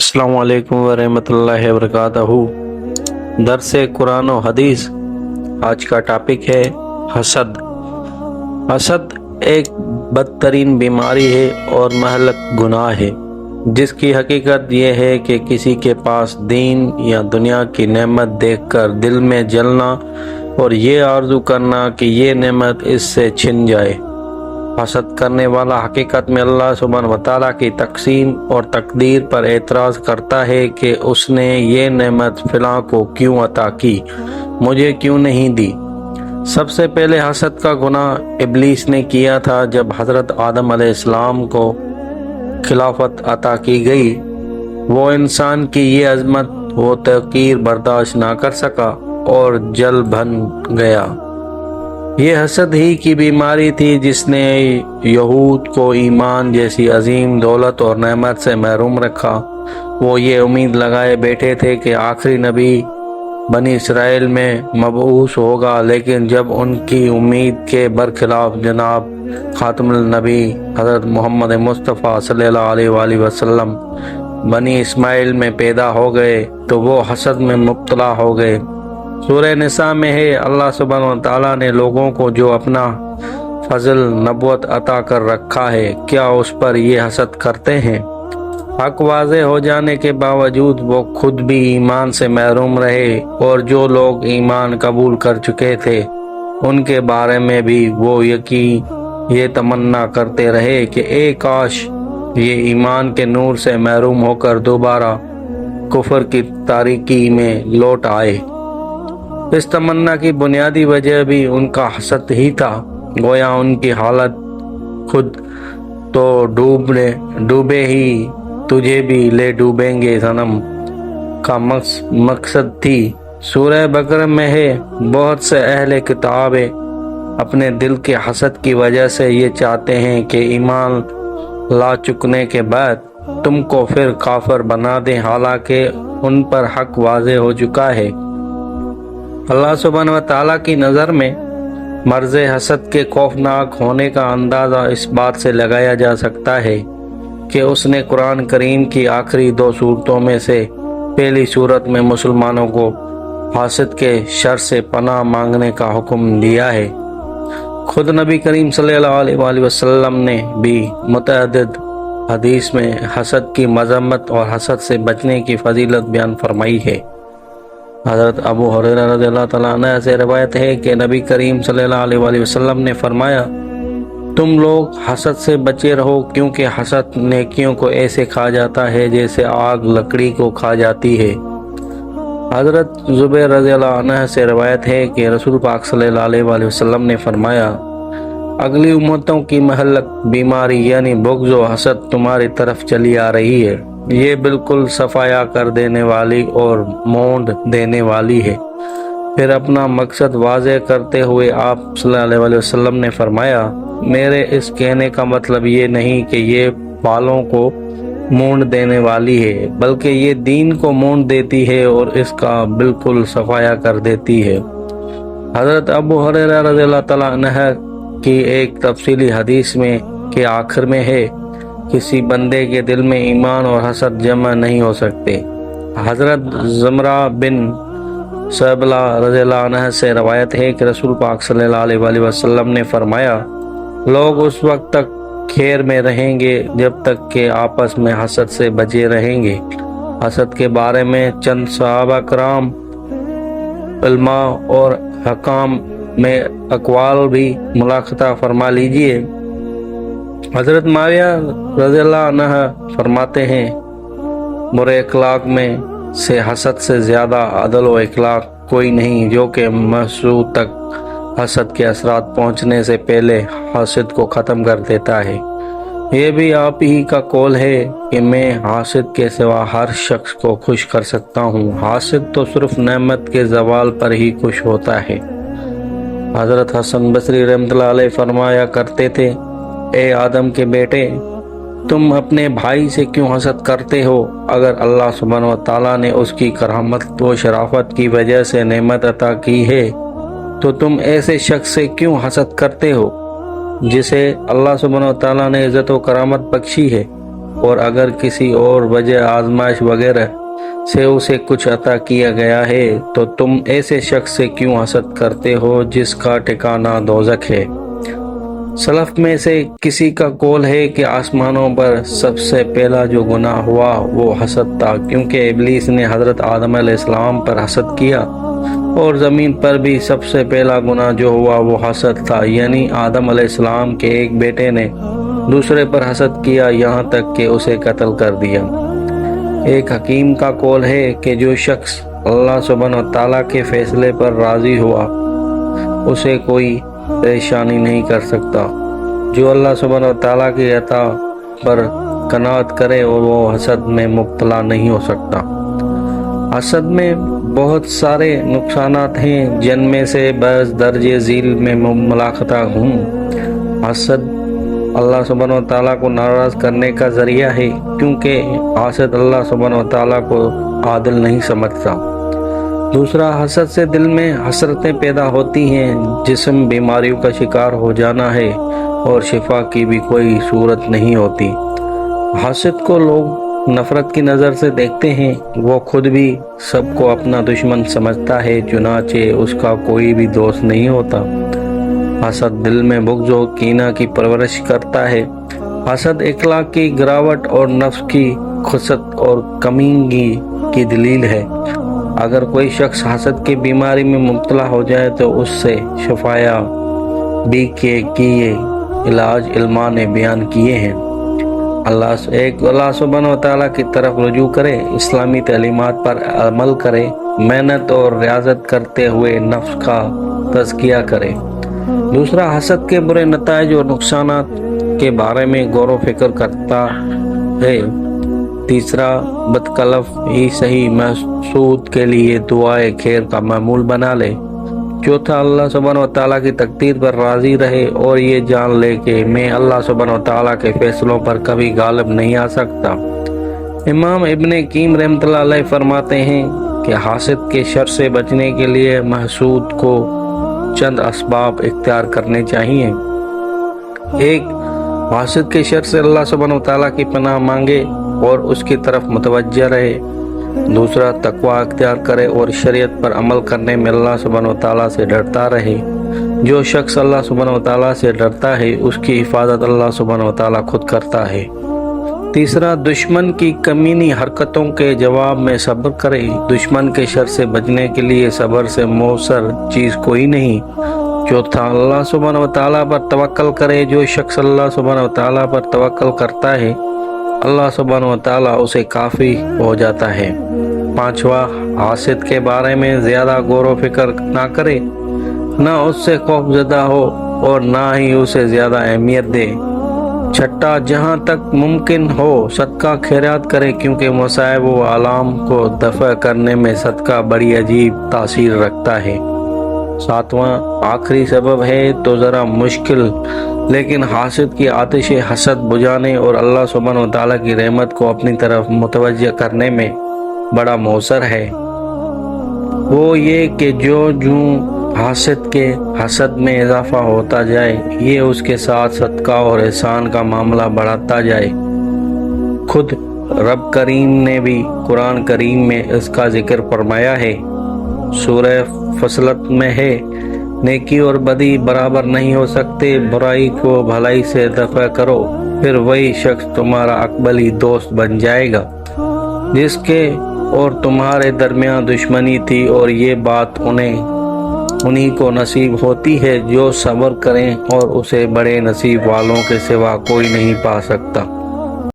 السلام علیکم ورحمۃ اللہ وبرکاتہ۔ درس قرآن و حدیث۔ آج کا ٹاپک ہے حسد۔ حسد ایک بدترین بیماری ہے اور مہلک گناہ ہے، جس کی حقیقت یہ ہے کہ کسی کے پاس دین یا دنیا کی نعمت دیکھ کر دل میں جلنا اور یہ آرزو کرنا کہ یہ نعمت اس سے چھن جائے۔ حسد کرنے والا حقیقت میں اللہ سبحانہ وتعالیٰ کی تقسیم اور تقدیر پر اعتراض کرتا ہے کہ اس نے یہ نعمت فلاں کو کیوں عطا کی، مجھے کیوں نہیں دی۔ سب سے پہلے حسد کا گناہ ابلیس نے کیا تھا جب حضرت آدم علیہ السلام کو خلافت عطا کی گئی۔ وہ انسان کی یہ عظمت و توقیر برداشت نہ کر سکا اور جل بھن گیا۔ یہ حسد ہی کی بیماری تھی جس نے یہود کو ایمان جیسی عظیم دولت اور نعمت سے محروم رکھا۔ وہ یہ امید لگائے بیٹھے تھے کہ آخری نبی بنی اسرائیل میں مبعوث ہوگا، لیکن جب ان کی امید کے برخلاف جناب خاتم النبی حضرت محمد مصطفیٰ صلی اللہ علیہ وآلہ وسلم بنی اسماعیل میں پیدا ہو گئے تو وہ حسد میں مبتلا ہو گئے۔ سورہ نساء میں ہے، اللہ سبحانہ وتعالیٰ نے لوگوں کو جو اپنا فضل نبوت عطا کر رکھا ہے، کیا اس پر یہ حسد کرتے ہیں؟ حق واضح ہو جانے کے باوجود وہ خود بھی ایمان سے محروم رہے، اور جو لوگ ایمان قبول کر چکے تھے ان کے بارے میں بھی وہ یہ تمنا کرتے رہے کہ اے کاش یہ ایمان کے نور سے محروم ہو کر دوبارہ کفر کی تاریکی میں لوٹ آئے۔ اس تمنا کی بنیادی وجہ بھی ان کا حسد ہی تھا، گویا ان کی حالت خود تو ڈوبے ہی تجھے بھی لے ڈوبیں گے صنم کا مقصد تھی۔ سورہ بقرہ میں ہے، بہت سے اہل کتاب اپنے دل کے حسد کی وجہ سے یہ چاہتے ہیں کہ ایمان لا چکنے کے بعد تم کو پھر کافر بنا دیں، حالانکہ ان پر حق واضح ہو چکا ہے۔ اللہ سبحانہ وتعالیٰ کی نظر میں مرض حسد کے خوفناک ہونے کا اندازہ اس بات سے لگایا جا سکتا ہے کہ اس نے قرآن کریم کی آخری 2 سورتوں میں سے پہلی سورت میں مسلمانوں کو حسد کے شر سے پناہ مانگنے کا حکم دیا ہے۔ خود نبی کریم صلی اللہ علیہ وآلہ وسلم نے بھی متعدد حدیث میں حسد کی مذمت اور حسد سے بچنے کی فضیلت بیان فرمائی ہے۔ حضرت ابو ہریرہ رضی اللہ تعالیٰ عنہ سے روایت ہے کہ نبی کریم صلی اللہ علیہ وآلہ وسلم نے فرمایا، تم لوگ حسد سے بچے رہو، کیونکہ حسد نیکیوں کو ایسے کھا جاتا ہے جیسے آگ لکڑی کو کھا جاتی ہے۔ حضرت زبیر رضی اللہ عنہ سے روایت ہے کہ رسول پاک صلی اللہ علیہ وآلہ وسلم نے فرمایا، اگلی امتوں کی مہلک بیماری یعنی بغض و حسد تمہاری طرف چلی آ رہی ہے۔ یہ بالکل صفایا کر دینے والی اور مونڈ دینے والی ہے۔ پھر اپنا مقصد واضح کرتے ہوئے آپ صلی اللہ علیہ وآلہ وسلم نے فرمایا، میرے اس کہنے کا مطلب یہ نہیں کہ یہ بالوں کو مونڈ دینے والی ہے، بلکہ یہ دین کو مونڈ دیتی ہے اور اس کا بالکل صفایا کر دیتی ہے۔ حضرت ابو ہریرہ رضی اللہ تعالیٰ عنہ کی ایک تفصیلی حدیث میں کے آخر میں ہے، کسی بندے کے دل میں ایمان اور حسد جمع نہیں ہو سکتے۔ حضرت زمرہ بن سبلہ رضی اللہ عنہ سے روایت ہے کہ رسول پاک صلی اللہ علیہ وآلہ وسلم نے فرمایا، لوگ اس وقت تک خیر میں رہیں گے جب تک کہ آپس میں حسد سے بچے رہیں گے۔ حسد کے بارے میں چند صحابہ کرام، علماء اور حکام میں اقوال بھی ملاحظہ فرما لیجئے۔ حضرت معاویہ رضی اللہ عنہ فرماتے ہیں، برے اخلاق میں سے حسد سے زیادہ عدل و اخلاق کوئی نہیں، جو کہ محسود تک حسد کے اثرات پہنچنے سے پہلے حاسد کو ختم کر دیتا ہے۔ یہ بھی آپ ہی کا قول ہے کہ میں حاسد کے سوا ہر شخص کو خوش کر سکتا ہوں، حاسد تو صرف نعمت کے زوال پر ہی خوش ہوتا ہے۔ حضرت حسن بصری رحمۃ اللہ علیہ فرمایا کرتے تھے، اے آدم کے بیٹے، تم اپنے بھائی سے کیوں حسد کرتے ہو؟ اگر اللہ سبحانہ وتعالیٰ نے اس کی کرامت و شرافت کی وجہ سے نعمت عطا کی ہے تو تم ایسے شخص سے کیوں حسد کرتے ہو جسے اللہ سبحانہ وتعالیٰ نے عزت و کرامت بخشی ہے؟ اور اگر کسی اور وجہ آزمائش وغیرہ سے اسے کچھ عطا کیا گیا ہے تو تم ایسے شخص سے کیوں حسد کرتے ہو جس کا ٹھکانہ دوزخ ہے۔ سلف میں سے کسی کا قول ہے کہ آسمانوں پر سب سے پہلا جو گناہ ہوا وہ حسد تھا، کیونکہ ابلیس نے حضرت آدم علیہ السلام پر حسد کیا، اور زمین پر بھی سب سے پہلا گناہ جو ہوا وہ حسد تھا، یعنی آدم علیہ السلام کے ایک بیٹے نے دوسرے پر حسد کیا یہاں تک کہ اسے قتل کر دیا۔ ایک حکیم کا قول ہے کہ جو شخص اللہ سبحانہ و تعالیٰ کے فیصلے پر راضی ہوا اسے کوئی پریشانی نہیں کر سکتا۔ جو اللہ سبحانہ و تعالیٰ کی عطا پر قناعت کرے اور وہ حسد میں مبتلا نہیں ہو سکتا۔ حسد میں بہت سارے نقصانات ہیں جن میں سے بعض درجہ ذیل میں ملاحظہ ہوں۔ حسد اللہ سبحانہ و تعالیٰ کو ناراض کرنے کا ذریعہ ہے، کیونکہ حاسد اللہ سبحانہ و تعالیٰ کو عادل نہیں سمجھتا۔ دوسرا، حسد سے دل میں حسرتیں پیدا ہوتی ہیں، جسم بیماریوں کا شکار ہو جانا ہے اور شفا کی بھی کوئی صورت نہیں ہوتی۔ حاسد کو لوگ نفرت کی نظر سے دیکھتے ہیں، وہ خود بھی سب کو اپنا دشمن سمجھتا ہے، چنانچہ اس کا کوئی بھی دوست نہیں ہوتا۔ حسد دل میں بغض و کینہ کی پرورش کرتا ہے۔ حسد اخلاق کی گراوٹ اور نفس کی خست اور کمینگی کی دلیل ہے۔ اگر کوئی شخص حسد کی بیماری میں مبتلا ہو جائے تو اس سے شفایا بھی کیے علاج علماء نے بیان کیے ہیں۔ اللہ سبحانہ و تعالیٰ کی طرف رجوع کرے، اسلامی تعلیمات پر عمل کرے، محنت اور ریاضت کرتے ہوئے نفس کا تزکیہ کرے۔ دوسرا، حسد کے برے نتائج اور نقصانات کے بارے میں غور و فکر کرتا ہے۔ تیسرا، بدکلف ہی صحیح محسود کے لیے دعائے خیر کا معمول بنا لے۔ چوتھا، اللہ سبحانہ و تعالیٰ کی تقدیر پر راضی رہے اور یہ جان لے کہ میں اللہ سبحانہ و تعالیٰ کے فیصلوں پر کبھی غالب نہیں آ سکتا۔ امام ابن قیم رحمۃ اللہ علیہ فرماتے ہیں کہ حاسد کے شر سے بچنے کے لیے محسود کو چند اسباب اختیار کرنے چاہیے۔ ایک، حاسد کے شر سے اللہ سبحانہ و تعالیٰ کی پناہ مانگے اور اس کی طرف متوجہ رہے۔ دوسرا، تقوی اختیار کرے اور شریعت پر عمل کرنے میں اللہ سبحانہ و تعالیٰ سے ڈرتا رہے۔ جو شخص اللہ سبحانہ و تعالیٰ سے ڈرتا ہے اس کی حفاظت اللہ سبحانہ و تعالیٰ خود کرتا ہے۔ تیسرا، دشمن کی کمینی حرکتوں کے جواب میں صبر کرے۔ دشمن کے شر سے بچنے کے لیے صبر سے مؤثر چیز کوئی نہیں۔ چوتھا، اللہ سبحانہ و تعالیٰ پر توکل کرے۔ جو شخص اللہ سبحانہ و تعالیٰ پر توکل کرتا ہے اللہ سبحانہ و تعالیٰ اسے کافی ہو جاتا ہے۔ پانچواں، حاسد کے بارے میں زیادہ غور و فکر نہ کرے، نہ اس سے خوف زدہ ہو اور نہ ہی اسے زیادہ اہمیت دے۔ چھٹا، جہاں تک ممکن ہو صدقہ خیرات کرے، کیونکہ مصائب و آلام کو دفع کرنے میں صدقہ بڑی عجیب تاثیر رکھتا ہے۔ ساتواں، آخری سبب ہے تو ذرا مشکل، لیکن حاسد کی آتش حسد بجھانے اور اللہ سبحانہ و تعالیٰ کی رحمت کو اپنی طرف متوجہ کرنے میں بڑا مؤثر ہے۔ وہ یہ کہ جو حاسد کے حسد میں اضافہ ہوتا جائے یہ اس کے ساتھ صدقہ اور احسان کا معاملہ بڑھاتا جائے۔ خود رب کریم نے بھی قرآن کریم میں اس کا ذکر فرمایا ہے۔ سورہ فصلت میں ہے، نیکی اور بدی برابر نہیں ہو سکتے، برائی کو بھلائی سے دفع کرو، پھر وہی شخص تمہارا اقبلی دوست بن جائے گا جس کے اور تمہارے درمیان دشمنی تھی، اور یہ بات انہی کو نصیب ہوتی ہے جو صبر کریں، اور اسے بڑے نصیب والوں کے سوا کوئی نہیں پا سکتا۔